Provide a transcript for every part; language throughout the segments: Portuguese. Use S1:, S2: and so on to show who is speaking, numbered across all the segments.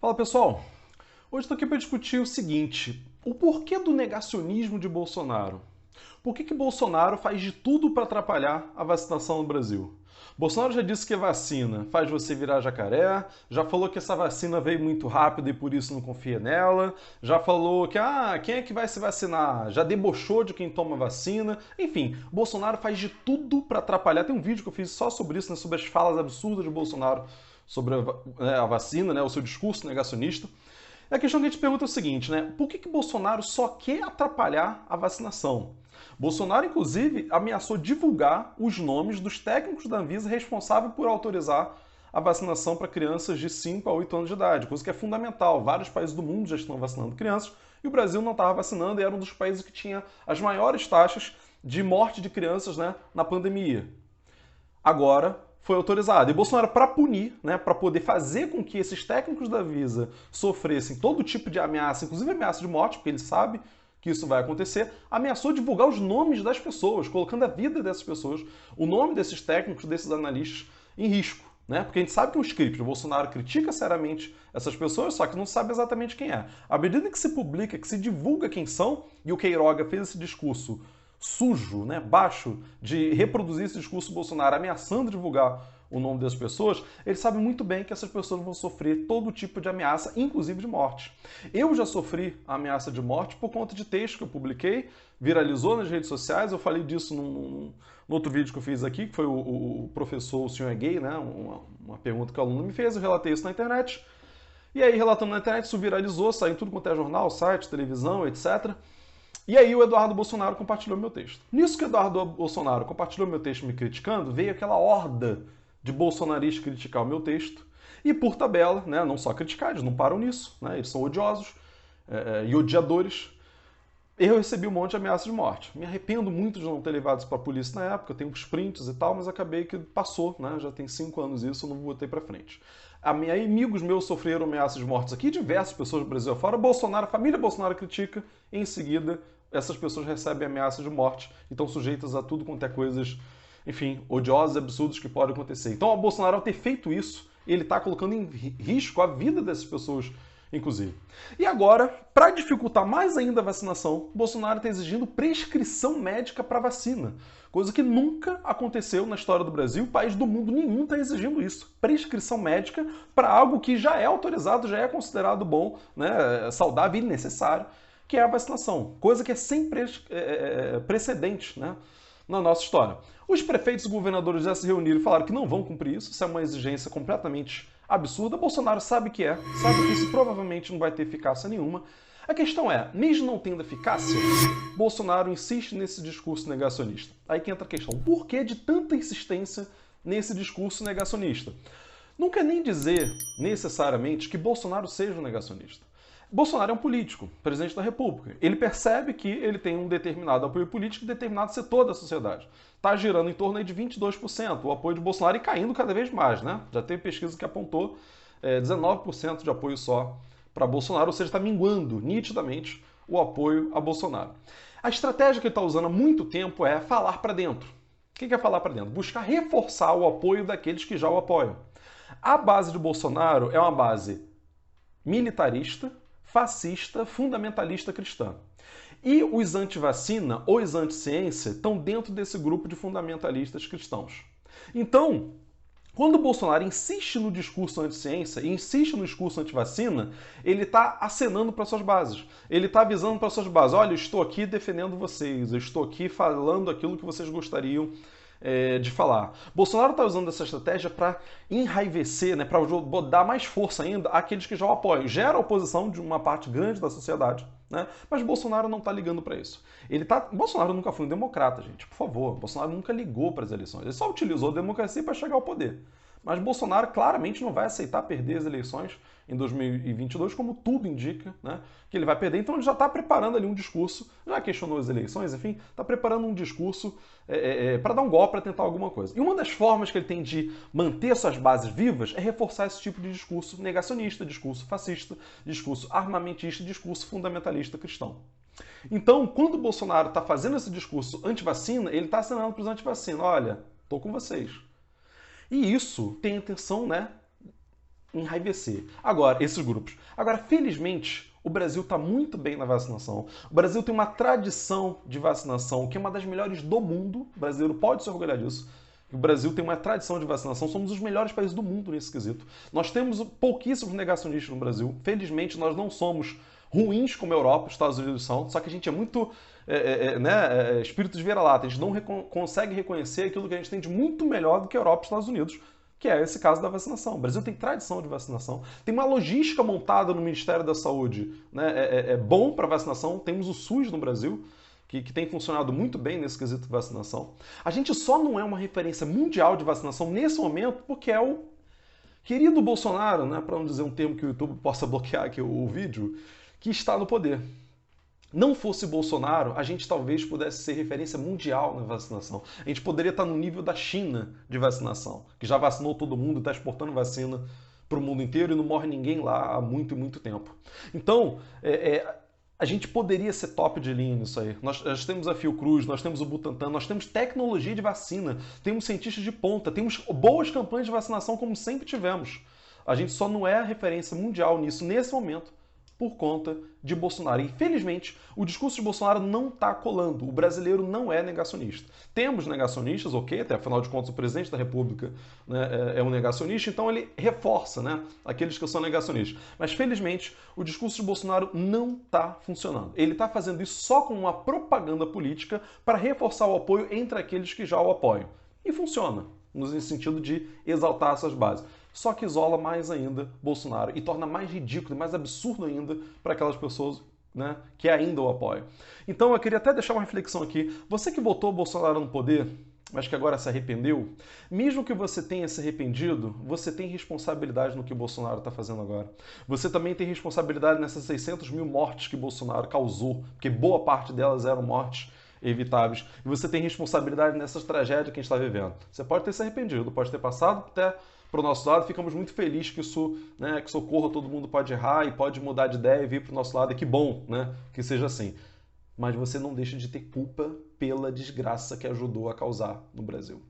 S1: Fala pessoal, hoje estou aqui para discutir o seguinte: o porquê do negacionismo de Bolsonaro? Por que Bolsonaro faz de tudo para atrapalhar a vacinação no Brasil? Bolsonaro já disse que a vacina faz você virar jacaré, já falou que essa vacina veio muito rápido e por isso não confia nela, já falou que, quem é que vai se vacinar? Já debochou de quem toma vacina. Enfim, Bolsonaro faz de tudo para atrapalhar. Tem um vídeo que eu fiz só sobre isso, né, sobre as falas absurdas de Bolsonaro sobre a vacina, né, o seu discurso negacionista. E a questão que a gente pergunta é o seguinte, né? Por que Bolsonaro só quer atrapalhar a vacinação? Bolsonaro, inclusive, ameaçou divulgar os nomes dos técnicos da Anvisa responsáveis por autorizar a vacinação para crianças de 5 a 8 anos de idade, coisa que é fundamental. Vários países do mundo já estão vacinando crianças e o Brasil não estava vacinando e era um dos países que tinha as maiores taxas de morte de crianças, né, na pandemia. Agora foi autorizado. E Bolsonaro, para punir, né, para poder fazer com que esses técnicos da Anvisa sofressem todo tipo de ameaça, inclusive ameaça de morte, porque ele sabe que isso vai acontecer, ameaçou divulgar os nomes das pessoas, colocando a vida dessas pessoas, o nome desses técnicos, desses analistas, em risco. Né? Porque a gente sabe que é um script. O Bolsonaro critica seriamente essas pessoas, só que não sabe exatamente quem é. À medida que se publica, que se divulga quem são, e o Queiroga fez esse discurso sujo, né, baixo, de reproduzir esse discurso Bolsonaro ameaçando divulgar o nome das pessoas, ele sabe muito bem que essas pessoas vão sofrer todo tipo de ameaça, inclusive de morte. Eu já sofri ameaça de morte por conta de texto que eu publiquei, viralizou nas redes sociais, eu falei disso no outro vídeo que eu fiz aqui, que foi o professor, o senhor é gay, né, uma pergunta que o aluno me fez, eu relatei isso na internet, e aí relatando na internet, isso viralizou, saiu em tudo quanto é jornal, site, televisão, etc., e aí o Eduardo Bolsonaro compartilhou meu texto. Nisso que o Eduardo Bolsonaro compartilhou meu texto me criticando, veio aquela horda de bolsonaristas criticar o meu texto. E por tabela, né, não só criticar, eles não param nisso, né, eles são odiosos e odiadores. Eu recebi um monte de ameaças de morte. Me arrependo muito de não ter levado isso para a polícia na época, eu tenho uns prints e tal, mas acabei que passou, né, já tem 5 anos isso, eu não botei para frente. Amigos meus sofreram ameaças de morte aqui, diversas pessoas do Brasil afora. Bolsonaro, a família Bolsonaro critica, em seguida essas pessoas recebem ameaças de morte e estão sujeitas a tudo quanto é coisas, enfim, odiosas e absurdas que podem acontecer. Então, o Bolsonaro, ao ter feito isso, ele está colocando em risco a vida dessas pessoas, inclusive. E agora, para dificultar mais ainda a vacinação, Bolsonaro está exigindo prescrição médica para vacina, coisa que nunca aconteceu na história do Brasil. País do mundo nenhum está exigindo isso. Prescrição médica para algo que já é autorizado, já é considerado bom, né, saudável e necessário, que é a vacinação. Coisa que é sem precedente, né, na nossa história. Os prefeitos e governadores já se reuniram e falaram que não vão cumprir isso. Isso é uma exigência completamente absurda. Bolsonaro sabe que sabe que isso provavelmente não vai ter eficácia nenhuma. A questão é, mesmo não tendo eficácia, Bolsonaro insiste nesse discurso negacionista. Aí que entra a questão, por que de tanta insistência nesse discurso negacionista? Não quer nem dizer, necessariamente, que Bolsonaro seja um negacionista. Bolsonaro é um político, presidente da República. Ele percebe que ele tem um determinado apoio político em determinado setor da sociedade. Está girando em torno aí de 22% o apoio de Bolsonaro e caindo cada vez mais, né? Já teve pesquisa que apontou 19% de apoio só para Bolsonaro, ou seja, está minguando nitidamente o apoio a Bolsonaro. A estratégia que ele está usando há muito tempo é falar para dentro. O que é falar para dentro? Buscar reforçar o apoio daqueles que já o apoiam. A base de Bolsonaro é uma base militarista, fascista, fundamentalista cristã. E os anti-vacina, ou os anti-ciência, estão dentro desse grupo de fundamentalistas cristãos. Então, quando o Bolsonaro insiste no discurso anti-ciência e insiste no discurso anti-vacina, ele está acenando para suas bases. Ele está avisando para suas bases, olha, eu estou aqui defendendo vocês, eu estou aqui falando aquilo que vocês gostariam de falar. Bolsonaro está usando essa estratégia para enraivecer, né, para dar mais força ainda àqueles que já o apoiam. Gera oposição de uma parte grande da sociedade, né, mas Bolsonaro não está ligando para isso. Bolsonaro nunca foi um democrata, gente, por favor. Bolsonaro nunca ligou para as eleições. Ele só utilizou a democracia para chegar ao poder. Mas Bolsonaro claramente não vai aceitar perder as eleições em 2022, como tudo indica, né, que ele vai perder. Então ele já está preparando ali um discurso, já questionou as eleições, enfim, está preparando um discurso para dar um golpe, para tentar alguma coisa. E uma das formas que ele tem de manter suas bases vivas é reforçar esse tipo de discurso negacionista, discurso fascista, discurso armamentista, discurso fundamentalista cristão. Então, quando o Bolsonaro está fazendo esse discurso anti-vacina, ele está assinando para os anti-vacina, olha, estou com vocês. E isso tem a intenção, né, enraivecer. Agora, esses grupos. Agora, felizmente, o Brasil está muito bem na vacinação. O Brasil tem uma tradição de vacinação que é uma das melhores do mundo. O brasileiro pode se orgulhar disso. O Brasil tem uma tradição de vacinação, somos os melhores países do mundo nesse quesito. Nós temos pouquíssimos negacionistas no Brasil. Felizmente, nós não somos ruins como a Europa, os Estados Unidos são, só que a gente é muito espírito de vira-lata. A gente não consegue reconhecer aquilo que a gente tem de muito melhor do que a Europa e os Estados Unidos, que é esse caso da vacinação. O Brasil tem tradição de vacinação, tem uma logística montada no Ministério da Saúde, né? É bom para vacinação, temos o SUS no Brasil, que tem funcionado muito bem nesse quesito de vacinação. A gente só não é uma referência mundial de vacinação nesse momento porque é o querido Bolsonaro, né, para não dizer um termo que o YouTube possa bloquear aqui o vídeo, que está no poder. Não fosse Bolsonaro, a gente talvez pudesse ser referência mundial na vacinação. A gente poderia estar no nível da China de vacinação, que já vacinou todo mundo, está exportando vacina para o mundo inteiro e não morre ninguém lá há muito e muito tempo. Então, a gente poderia ser top de linha nisso aí. Nós temos a Fiocruz, nós temos o Butantan, nós temos tecnologia de vacina, temos cientistas de ponta, temos boas campanhas de vacinação como sempre tivemos. A gente só não é a referência mundial nisso nesse momento por conta de Bolsonaro. Infelizmente, o discurso de Bolsonaro não está colando. O brasileiro não é negacionista. Temos negacionistas, ok, até afinal de contas o presidente da República, né, é um negacionista, então ele reforça, né, aqueles que são negacionistas. Mas felizmente, o discurso de Bolsonaro não está funcionando. Ele está fazendo isso só com uma propaganda política para reforçar o apoio entre aqueles que já o apoiam. E funciona, no sentido de exaltar essas bases. Só que isola mais ainda Bolsonaro e torna mais ridículo e mais absurdo ainda para aquelas pessoas, né, que ainda o apoiam. Então eu queria até deixar uma reflexão aqui. Você que votou Bolsonaro no poder, mas que agora se arrependeu, mesmo que você tenha se arrependido, você tem responsabilidade no que Bolsonaro está fazendo agora. Você também tem responsabilidade nessas 600 mil mortes que Bolsonaro causou, porque boa parte delas eram mortes evitáveis. E você tem responsabilidade nessas tragédias que a gente está vivendo. Você pode ter se arrependido, pode ter passado até para o nosso lado, ficamos muito felizes que isso, né, que socorro, todo mundo pode errar e pode mudar de ideia e vir para o nosso lado, e que bom, né, que seja assim. Mas você não deixa de ter culpa pela desgraça que ajudou a causar no Brasil.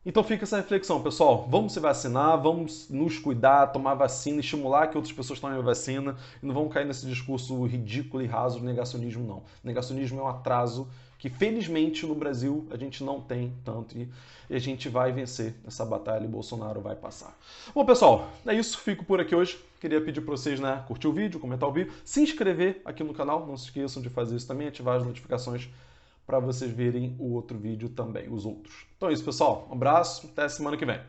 S1: Então fica essa reflexão, pessoal. Vamos se vacinar, vamos nos cuidar, tomar vacina, estimular que outras pessoas tomem a vacina e não vamos cair nesse discurso ridículo e raso de negacionismo, não. Negacionismo é um atraso que, felizmente, no Brasil a gente não tem tanto e a gente vai vencer essa batalha e Bolsonaro vai passar. Bom, pessoal, é isso. Fico por aqui hoje. Queria pedir para vocês, né, curtir o vídeo, comentar o vídeo, se inscrever aqui no canal. Não se esqueçam de fazer isso também, ativar as notificações para vocês verem o outro vídeo também, os outros. Então é isso, pessoal. Um abraço, até semana que vem.